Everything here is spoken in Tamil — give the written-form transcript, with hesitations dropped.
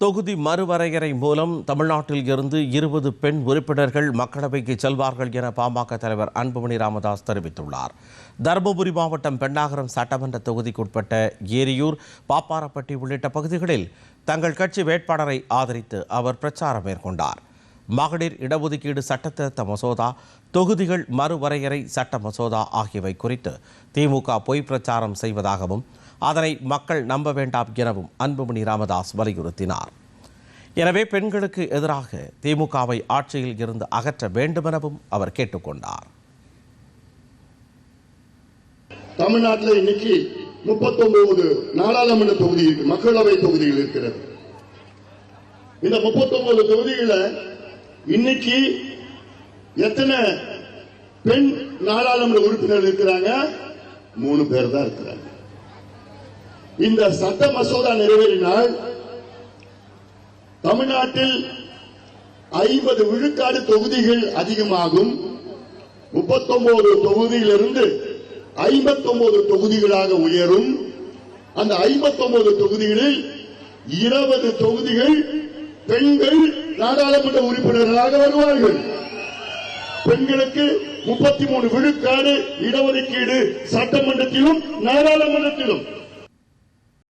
தொகுதி மறுவரையறை மூலம் தமிழ்நாட்டில் இருந்து 20 பெண் உறுப்பினர்கள் மக்களவைக்கு செல்வார்கள் என பாமக தலைவர் அன்புமணி ராமதாஸ் தெரிவித்துள்ளார். தருமபுரி மாவட்டம் பெண்ணாகரம் சட்டமன்ற தொகுதிக்குட்பட்ட ஏரியூர், பாப்பாரப்பட்டி உள்ளிட்ட பகுதிகளில் தங்கள் கட்சி வேட்பாளரை ஆதரித்து அவர் பிரச்சாரம் மேற்கொண்டார். மகளிர் இடஒதுக்கீடு சட்டத்திருத்த மசோதா, தொகுதிகள் மறுவரையறை சட்ட மசோதா ஆகியவை குறித்து திமுக பொய் பிரச்சாரம் செய்வதாகவும் அதனை மக்கள் நம்ப வேண்டாம் எனவும் அன்புமணி ராமதாஸ் வலியுறுத்தினார். எனவே பெண்களுக்கு எதிராக திமுகவை ஆட்சியில் இருந்து அகற்ற வேண்டும் எனவும் அவர் கேட்டுக்கொண்டார். தமிழ்நாட்டில் இன்னைக்கு 39 நாடாளுமன்ற தொகுதி மக்களவை தொகுதிகள் இருக்கிறது. இந்த 39 தொகுதிகள இன்னைக்கு எத்தனை பெண் நாடாளுமன்ற உறுப்பினர்கள் இருக்கிறாங்க? 3 பேர் தான் இருக்கிறாங்க. இந்த சட்ட மசோதா நிறைவேறினால் தமிழ்நாட்டில் 50 விழுக்காடு தொகுதிகள் அதிகமாகும். 39 தொகுதியிலிருந்து 59 தொகுதிகளாக உயரும். அந்த 59 தொகுதிகளில் 20 தொகுதிகள் பெண்கள் நாடாளுமன்ற உறுப்பினர்களாக வருவார்கள். பெண்களுக்கு 33 விழுக்காடு இடஒதுக்கீடு சட்டமன்றத்திலும் நாடாளுமன்றத்திலும்.